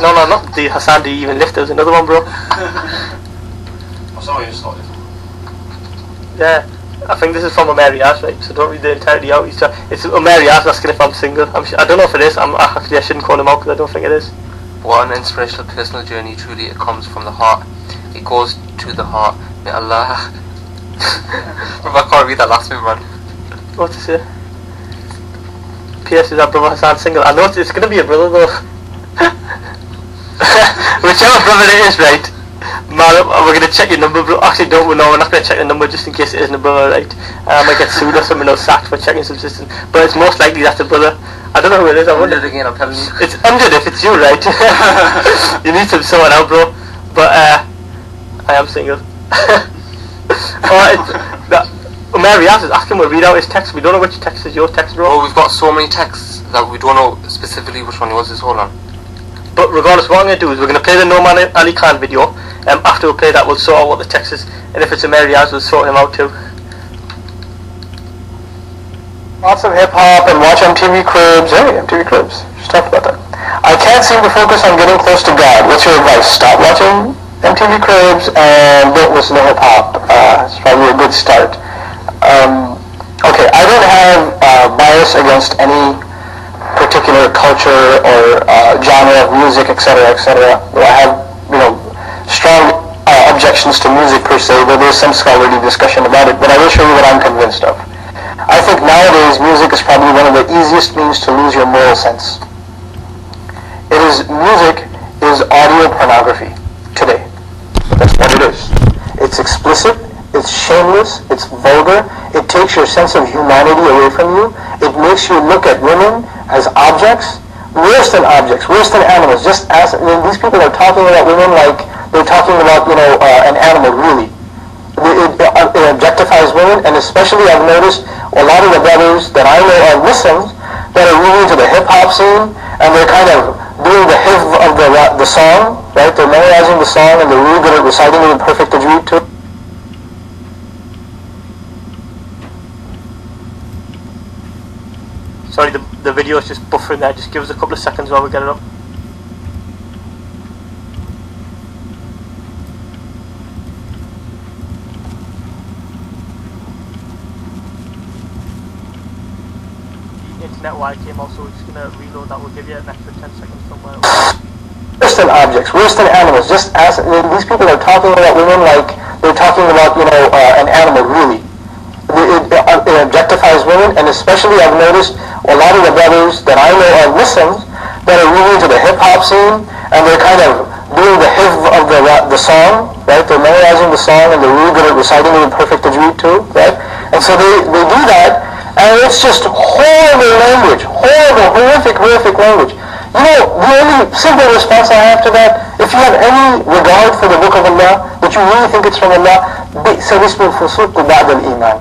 No, not the Hassan, do you even lift? There was another one, bro. I saw you started. Yeah, I think this is from Amerias, right? So don't read the entirety out. It's Amerias asking if I'm single. I don't know if it is. I shouldn't call him out because I don't think it is. What an inspirational personal journey. Truly, it comes from the heart. It goes to the heart. May Allah. I can't read that last bit, man. What's it say? P.S. Is our brother Hassan single? I know it's going to be a brother though. Whichever brother it is, right? Man, we're going to check your number, bro. Actually, we're not going to check the number just in case it isn't a brother, right? I might get sued or something or sacked for checking subsistence. But it's most likely that's a brother. I don't know who it is. I wonder. Again, I'm telling you. It's 100 if it's you, right? You need to sort it out, bro. But I am single. Mary asks, ask him to read out his text. We don't know which text is your text, bro. Oh, we've got so many texts that we don't know specifically which one yours is. Hold on. But regardless, what I'm going to do is we're going to play the Norman Ali Khan video. After we play that, we'll sort out what the text is. And if it's a Mary Az, we'll sort him out too. Lots of hip-hop and watch MTV Cribs. Hey, MTV Cribs. Just talked about that. I can't seem to focus on getting close to God. What's your advice? Stop watching MTV Cribs and don't listen to hip-hop. It's probably a good start. Okay, I don't have bias against any particular culture or genre of music, etc., etc. I have, strong objections to music per se, though there's some scholarly discussion about it, but I will show you what I'm convinced of. I think nowadays music is probably one of the easiest means to lose your moral sense. Music is audio pornography today. That's what it is. It's explicit, it's shameless, it's vulgar, it takes your sense of humanity away from you, it makes you look at women as objects, worse than animals. Just as these people are talking about women like they're talking about an animal. Really, it objectifies women, and especially I've noticed a lot of the brothers that I know are Muslims that are really into the hip hop scene, and they're kind of doing the hifz of the song, right? They're memorizing the song and they're really good at reciting it in perfect tajweed too. Sorry, the video is just buffering there. Just give us a couple of seconds while we get it up. The internet wire came off, so we're just going to reload that. We'll give you an extra 10 seconds somewhere. Worse than objects, worse than animals. Just as these people are talking about women like they're talking about an animal. Really, it objectifies women, and especially I've noticed a lot of the brothers that I know are Muslims that are really into the hip-hop scene, and they're kind of doing the hifz of the song, right? They're memorizing the song, and they're really good at reciting it in perfect tajweed too, right? And so they do that, and it's just horrible language, horrific language. The only simple response I have to that, if you have any regard for the Book of Allah, that you really think it's from Allah, say Bismil Fusuq Ba'd al-Iman.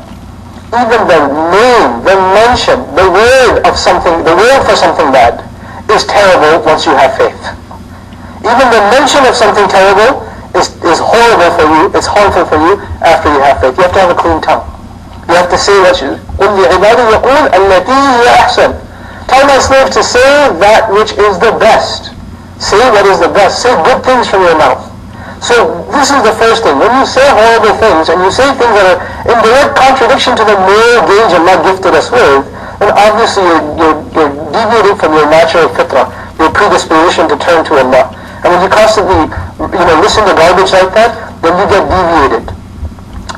Even the name, the mention, the word for something bad is terrible once you have faith. Even the mention of something terrible is horrible for you, it's harmful for you after you have faith. You have to have a clean tongue. You have to say what you قُلْ لِعِبَادِي يَقُولْ الَّتِي هِيَ أَحْسَنُ. Tell my slave to say that which is the best. Say what is the best. Say good things from your mouth. So this is the first thing. When you say horrible things and you say things that are in direct contradiction to the moral gauge Allah gifted us with, then obviously you're deviating from your natural fitrah, your predisposition to turn to Allah. And when you constantly listen to garbage like that, then you get deviated.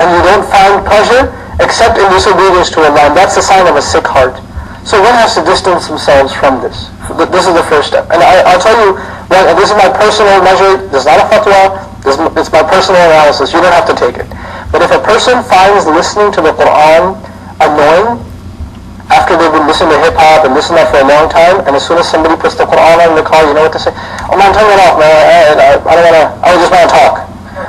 And you don't find pleasure except in disobedience to Allah. And that's a sign of a sick heart. So one has to distance themselves from this. This is the first step. And I'll tell you, this is my personal measure. This is not a fatwa. It's my personal analysis. You don't have to take it. But if a person finds listening to the Quran annoying, after they've been listening to hip-hop and listening to that for a long time, and as soon as somebody puts the Quran on in the car, you know what to say? Oh man, turn it off, man. I just want to talk.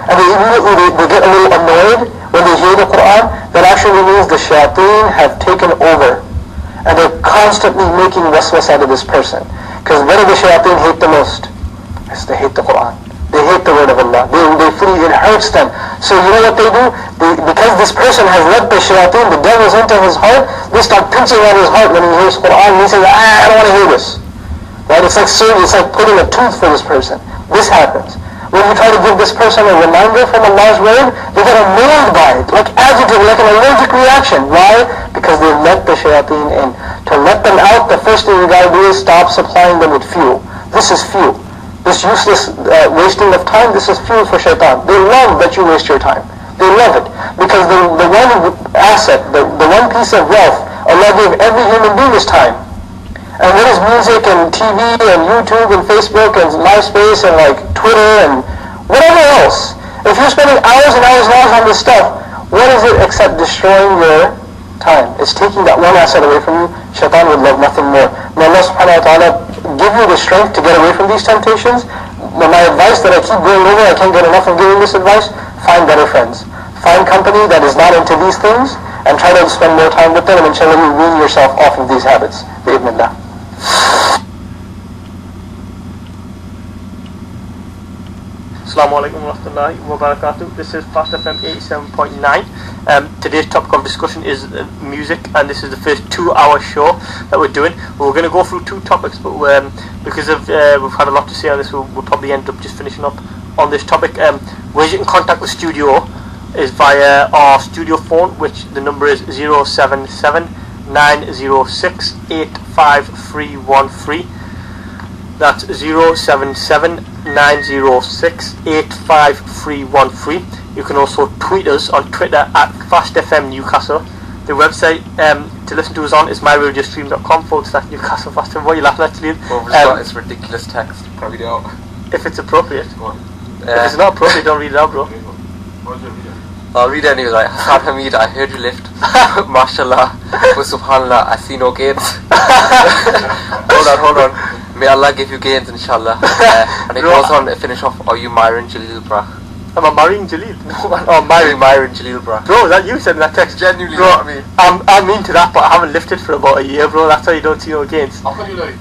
And they immediately they get a little annoyed when they hear the Quran. That actually means the shayateen have taken over. And they're constantly making waswas out of this person. Because what do the shayateen hate the most? Yes, they hate the Quran. They hate the word of Allah. They flee, it hurts them. So you know what they do? Because this person has let the shayateen, the devils into his heart, they start pinching at his heart when he hears Quran. And he says, I don't want to hear this. Right? It's like putting a tooth for this person. This happens. When you try to give this person a reminder from Allah's word, they get annoyed by it, like agitated, like an allergic reaction. Why? Because they let the shayateen in. To let them out, the first thing you got to do is stop supplying them with fuel. This is fuel. This useless wasting of time, this is fuel for shaitan. They love that you waste your time. They love it. Because the one asset, the one piece of wealth Allah gave every human being is time. And what is music and TV and YouTube and Facebook and MySpace and like Twitter and whatever else? If you're spending hours and hours and hours on this stuff, what is it except destroying your time? It's taking that one asset away from you. Shaitan would love nothing more. May Allah subhanahu wa ta'ala give you the strength to get away from these temptations. My advice that I keep going over, I can't get enough of giving this advice, find better friends. Find company that is not into these things and try to spend more time with them, and inshallah you wean yourself off of these habits. Bi-idhnillah. Assalamu alaikum wa rahmatullahi wa barakatuh. This is Fast FM 87.9. Today's topic of discussion is music, and this is the first 2-hour show that we're doing. We're going to go through 2 topics, but because of we've had a lot to say on this, we'll probably end up just finishing up on this topic. Ways you can contact the studio is via our studio phone, which the number is 077 906 85313. That's 077 906 85313. You can also tweet us on Twitter at FastFM Newcastle. The website to listen to us on is myradiostream.com/Newcastle Fast FM. What are you laughing at, Julian? It's ridiculous text. Probably don't. If it's appropriate. If it's not appropriate, don't read it out, bro. I'll read it anyway. Like, Hassan Hamid, I heard you lift. Mashallah. But subhanallah, I see no gains. Hold on. May Allah give you gains, inshallah. And it goes on to finish off, are you Myron Jalil, brah? Am I marrying Jalil? Oh, Myron Jalil, brah. Bro, that you said in that text. Genuinely, bro, not me. I'm into that, but I haven't lifted for about a year, bro. That's why you don't see no gains. How can you like?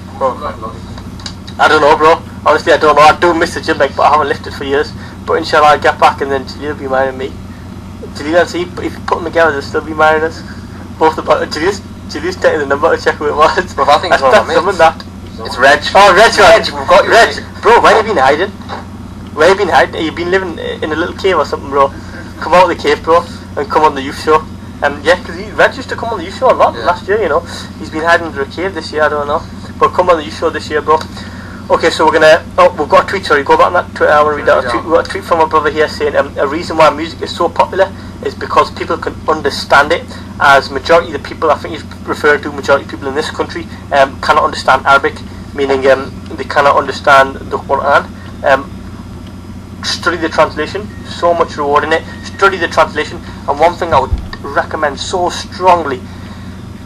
I don't know, bro. Honestly, I don't know. I do miss the gym, like, but I haven't lifted for years. But inshallah, I'll get back, and then Jalil will be marrying me. Jalil and see, if you put them together, they'll still be marrying us. Both about Jalil's taking the number to check who it was. Bro, I think it's that's someone that. It's Reg. Oh, Reg, we've got you. Reg, bro, where have you been hiding? Where have you been hiding? You've been living in a little cave or something, bro. Come out of the cave, bro, and come on the youth show. Yeah, because Reg used to come on the youth show a lot last year, you know. He's been hiding under a cave this year, I don't know. But come on the youth show this year, bro. Okay, so we're gonna. Oh, we've got a tweet. Sorry, go back on that Twitter. I want to read out a tweet. We've got a tweet from a brother here saying a reason why music is so popular is because people can understand it. As majority of the people, I think he's referring to majority of people in this country, cannot understand Arabic, meaning they cannot understand the Quran. Study the translation. So much reward in it. Study the translation. And one thing I would recommend so strongly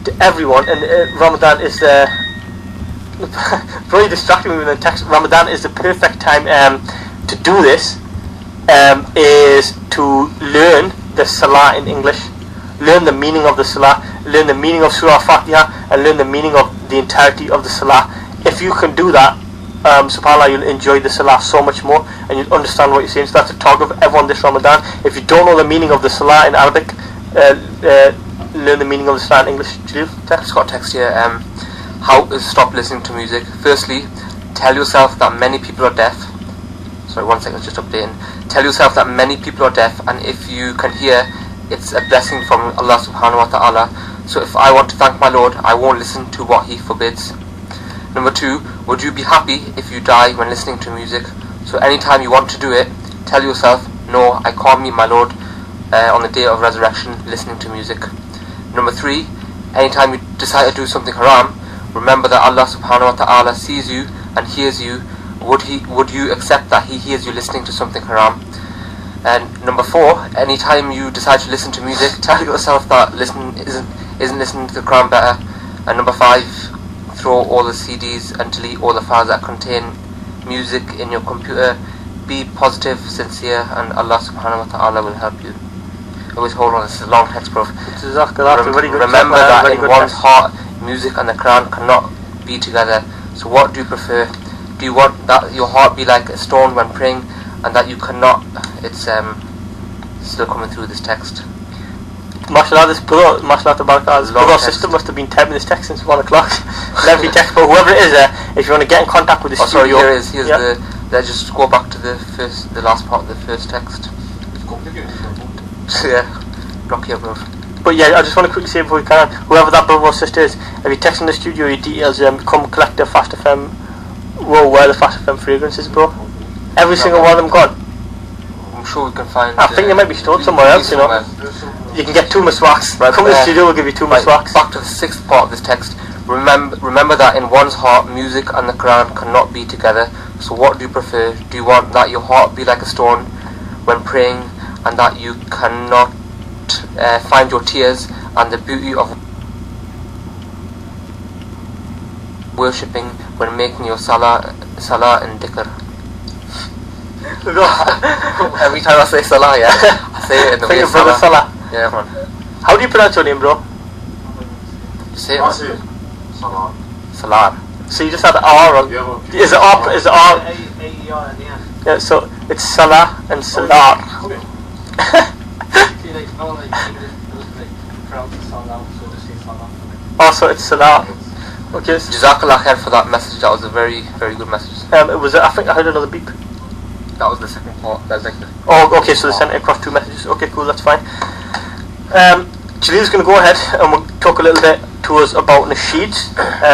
to everyone, and Ramadan is the. Really distracting me with the text. Ramadan is the perfect time to do this. Is to learn the Salah in English, learn the meaning of the Salah, learn the meaning of Surah Fatiha, and learn the meaning of the entirety of the Salah. If you can do that, subhanAllah, you'll enjoy the salah so much more, and you'll understand what you're saying. So that's a target of everyone this Ramadan. If you don't know the meaning of the salah in Arabic, learn the meaning of the salah in English. I've got a text here. How to stop listening to music. Firstly, tell yourself that many people are deaf. Sorry, 1 second, just updating. Tell yourself that many people are deaf, and if you can hear, it's a blessing from Allah subhanahu wa ta'ala. So if I want to thank my Lord, I won't listen to what He forbids. Number 2, would you be happy if you die when listening to music? So anytime you want to do it, tell yourself, no, I can't meet my Lord on the day of resurrection listening to music. Number 3, anytime you decide to do something haram, remember that Allah subhanahu wa ta'ala sees you and hears you. Would you accept that He hears you listening to something haram? And number 4, anytime you decide to listen to music, tell yourself that isn't listening to the Quran better. And number 5, throw all the CDs and delete all the files that contain music in your computer. Be positive, sincere, and Allah subhanahu wa ta'ala will help you. Always hold on, this is a long text, bro. Remember that in one's heart, music and the Quran cannot be together. So what do you prefer? Do you want that your heart be like a stone when praying, and that you cannot? It's still coming through this text. MashaAllah, this brother, MashaAllah tabarakallah, this brother sister must have been typing this text since 1 o'clock. Lengthy text, but whoever it is, if you want to get in contact with the studio. Sorry, here's the. Let's just go back to the last part of the first text. Yeah, rock here, bro. But yeah, I just want to quickly say before we can, whoever that brother or sister is, if you text in the studio your details, come collect the Fast FM. Whoa, where the Fast FM fragrances, bro? Every single one of them gone. I'm sure we can find. I think they might be stored somewhere else, you know. You can get 2 miswaks. Right, come to the studio, we'll give you 2 miswaks. Back to the 6th part of this text. Remember that in one's heart, music and the Quran cannot be together. So what do you prefer? Do you want that your heart be like a stone when praying, and that you cannot find your tears and the beauty of worshipping when making your salah and dhikr? Every time I say salah, yeah, I say it in the way salah. Yeah, man. How do you pronounce your name, bro? Say it. Salah. So you just had the R on. Is it R? Is it R? Yeah, so it's Salah and Salar. Also, it's Salah. Okay. Jazakumullahu khair for that message. That was a very, very good message. It was. I think I heard another beep. That was the second part. That was like oh, okay. So they sent it across 2 messages. Okay, cool. That's fine. Jaleel's going to go ahead and we'll talk a little bit to us about nasheeds.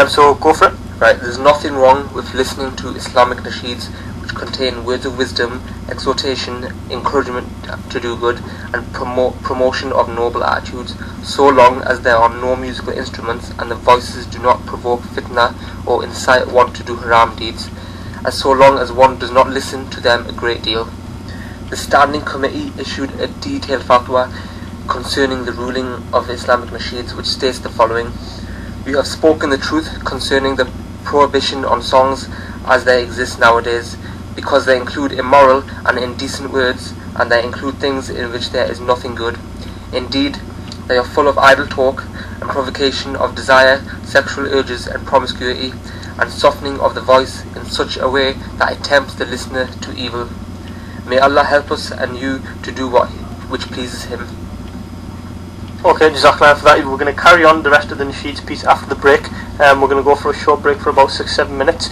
So go for it. Right. There's nothing wrong with listening to Islamic nasheeds, which contain words of wisdom, exhortation, encouragement to do good, and promotion of noble attitudes, so long as there are no musical instruments and the voices do not provoke fitna or incite one to do haram deeds, as so long as one does not listen to them a great deal. The Standing Committee issued a detailed fatwa concerning the ruling of Islamic nasheeds, which states the following: "We have spoken the truth concerning the prohibition on songs as they exist nowadays, because they include immoral and indecent words, and they include things in which there is nothing good. Indeed, they are full of idle talk and provocation of desire, sexual urges and promiscuity, and softening of the voice in such a way that it tempts the listener to evil. May Allah help us and you to do which pleases Him." Okay, Jazakallah for that. We're going to carry on the rest of the nasheeds piece after the break. We're going to go for a short break for about 6-7 minutes.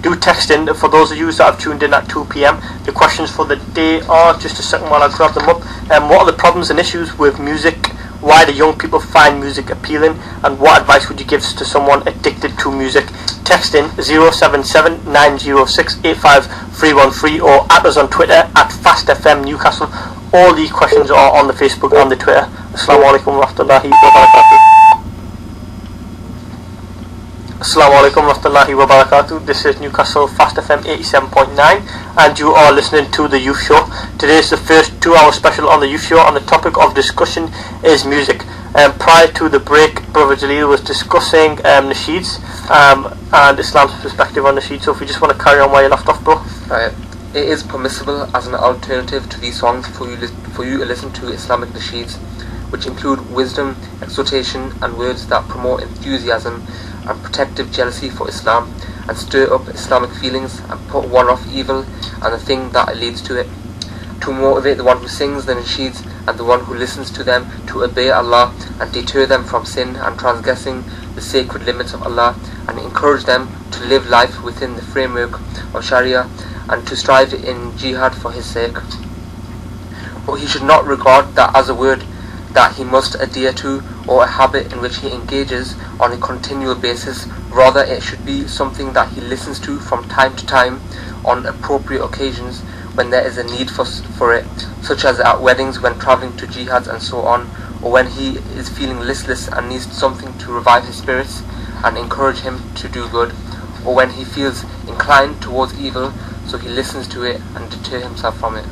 Do text in, for those of you that have tuned in at 2 p.m. The questions for the day are, just a second while I grab them up. What are the problems and issues with music? Why do young people find music appealing? And what advice would you give to someone addicted to music? Text in 077 906 85313 or at us on Twitter at FastFM Newcastle. All these questions are on the Facebook and the Twitter. Assalamu alaikum wa rahmatullahi wa barakatuh. Assalamu alaikum wa rahmatullahi wa barakatuh. This is Newcastle Fast FM 87.9 and you are listening to the Youth Show. Today is the first 2-hour special on the Youth Show, and the topic of discussion is music. Prior to the break, Brother Jaleel was discussing nasheeds and Islam's perspective on nasheeds. So if you just want to carry on where you left off, bro. Right. It is permissible as an alternative to these songs for you to listen to Islamic nasheeds, which include wisdom, exhortation, and words that promote enthusiasm and protective jealousy for Islam, and stir up Islamic feelings and put one off evil and the thing that leads to it, to motivate the one who sings the nasheeds and the one who listens to them to obey Allah and deter them from sin and transgressing the sacred limits of Allah, and encourage them to live life within the framework of Sharia and to strive in jihad for his sake. But he should not regard that as a word that he must adhere to or a habit in which he engages on a continual basis. Rather, it should be something that he listens to from time to time on appropriate occasions when there is a need for it, such as at weddings, when travelling to jihads and so on, or when he is feeling listless and needs something to revive his spirits and encourage him to do good, or when he feels inclined towards evil, so he listens to it and deter himself from it.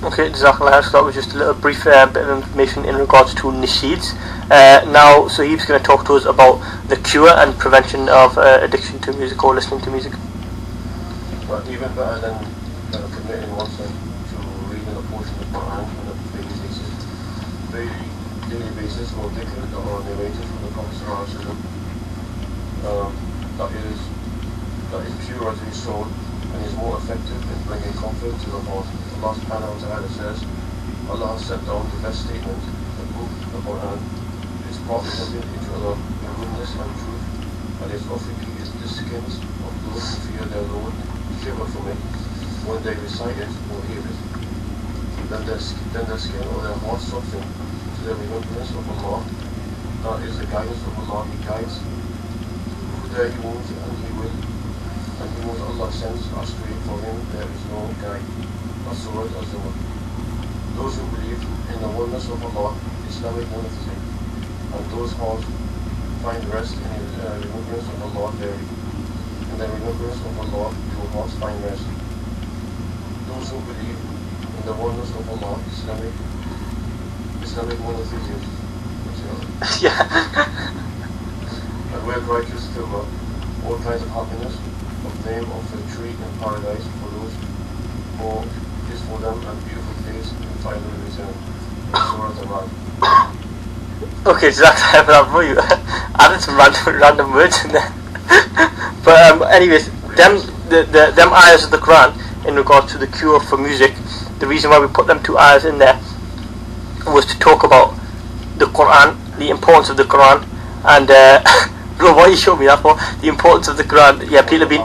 Okay, Jazakumullahu. So that was just a little brief bit of information in regards to nasheeds. Now Sahib's going to talk to us about the cure and prevention of addiction to music or listening to music. But even better than committing oneself to reading a portion of the Quran on a daily basis or dhikr or narrated from the Prophet ﷺ, that is pure to his soul and is more effective in bringing comfort to the heart. Allah subhanahu wa ta'ala says, Allah has set down the best statement, the book, the Quran. Its prophets have been each other in goodness and truth, and its offering is the skins of those who fear their Lord, shiver from it when they recite it or hear it. Then their skin or their heart soften to the remembrance of Allah. That is the guidance of Allah. He guides there He wants and He will. And He wants Allah sends astray. For Him there is no guide. As the word as the word. Those who believe in the oneness of Allah, Islamic monotheism, and those hearts find rest in the remembrance of Allah daily. In the remembrance of Allah, your hearts find rest. Those who believe in the oneness of Allah, Islamic monotheism, Yeah. and work righteous silver, all kinds of happiness, of name of the tree in paradise for those who is for them a beautiful place in final return. In Surah Al-Rahman. Okay, so that's for you. Added some random words in there. But anyways, them ayahs of the Quran in regards to the cure for music, the reason why we put them two ayahs in there was to talk about the Quran, the importance of the Quran, and bro, what you showed me that for? The importance of the Quran. Yeah, people have been.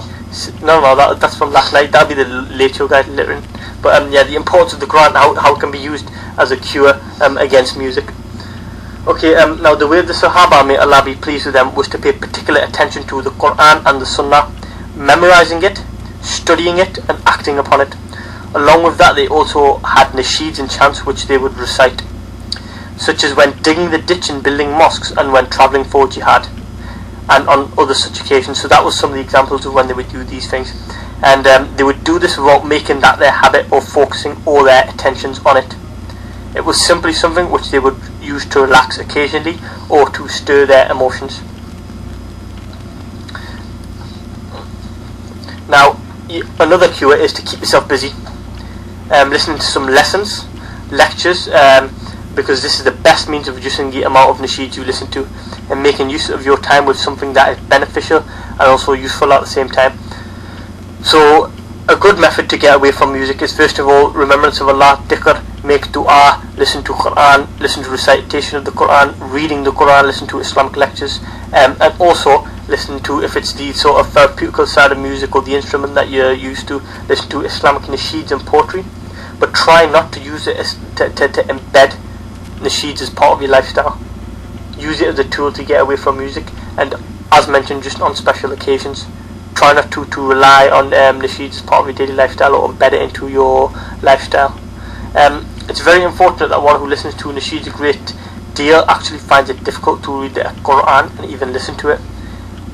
No, that's from last night. That'll be the late show guys littering. But yeah, the importance of the Quran, how it can be used as a cure against music. Okay, now the way the Sahaba, may Allah be pleased with them, was to pay particular attention to the Quran and the Sunnah, memorizing it, studying it, and acting upon it. Along with that, they also had nasheeds and chants which they would recite, such as when digging the ditch and building mosques, and when travelling for jihad, and on other such occasions. So that was some of the examples of when they would do these things, and they would do this without making that their habit or focusing all their attentions on it. It was simply something which they would use to relax occasionally or to stir their emotions. Now, another cure is to keep yourself busy, listening to some lessons, lectures, because this is the best means of reducing the amount of nasheeds you listen to, and making use of your time with something that is beneficial and also useful at the same time. So a good method to get away from music is, first of all, remembrance of Allah, dhikr, make dua, listen to Quran, listen to recitation of the Quran, reading the Quran, listen to Islamic lectures, and also listen to, if it's the sort of therapeutical side of music or the instrument that you're used to, listen to Islamic nasheeds and poetry, but try not to use it as to embed nasheeds as part of your lifestyle. Use it as a tool to get away from music, and as mentioned, just on special occasions. Try not to rely on nasheeds as part of your daily lifestyle or embed it into your lifestyle. It's very important that one who listens to nasheeds a great deal actually finds it difficult to read the Quran and even listen to it.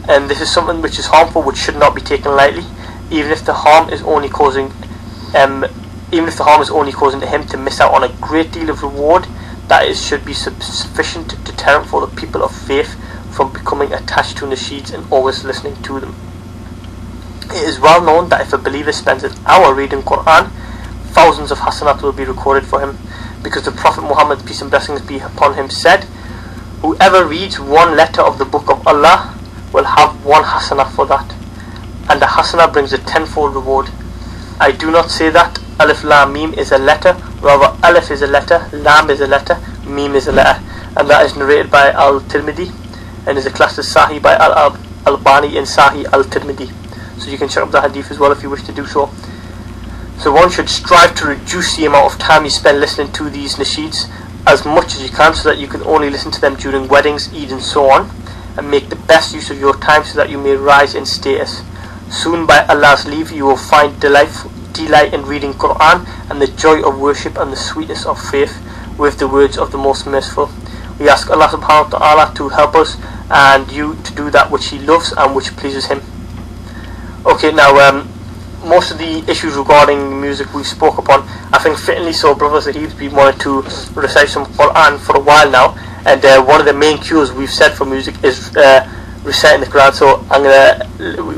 And this is something which is harmful, which should not be taken lightly, even if the harm is only causing to him to miss out on a great deal of reward. That is should be sufficient deterrent for the people of faith from becoming attached to nasheeds and always listening to them. It is well known that if a believer spends an hour reading Quran, thousands of hasanat will be recorded for him, because the Prophet Muhammad, peace and blessings be upon him, said, whoever reads one letter of the book of Allah will have one hasanah for that. and a hasana brings a tenfold reward. I do not say that Alif Lam Mim is a letter, rather Alif is a letter, Lam is a letter, Mim is a letter, and that is narrated by Al-Tirmidhi and is a class as Sahih by Al-Albani in Sahih Al-Tirmidhi. So you can check up the hadith as well if you wish to do so. So one should strive to reduce the amount of time you spend listening to these nasheeds as much as you can, so that you can only listen to them during weddings, Eid and so on, and make the best use of your time so that you may rise in status. Soon by Allah's leave you will find delight in reading Quran and the joy of worship and the sweetness of faith with the words of the most merciful. We ask Allah subhanahu wa ta'ala to help us and you to do that which He loves and which pleases Him. Okay, now most of the issues regarding music we spoke upon. I think fittingly so, Brother Zahid's been wanting to recite some Quran for a while now, and one of the main cues we've said for music is reciting the Quran. So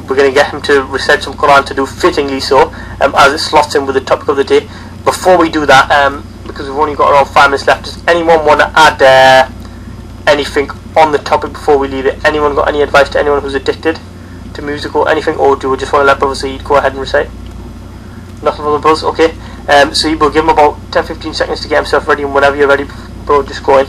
we're gonna get him to recite some Quran to do fittingly so, as it slots in with the topic of the day. Before we do that, because we've only got around 5 minutes left, does anyone want to add anything on the topic before we leave it? Anyone got any advice to anyone who's addicted to music or anything, or do we just want to let Brother Saeed go ahead and recite? Nothing for the brothers? Okay. So we'll give him about 10-15 seconds to get himself ready, and whenever you're ready, bro, just go in.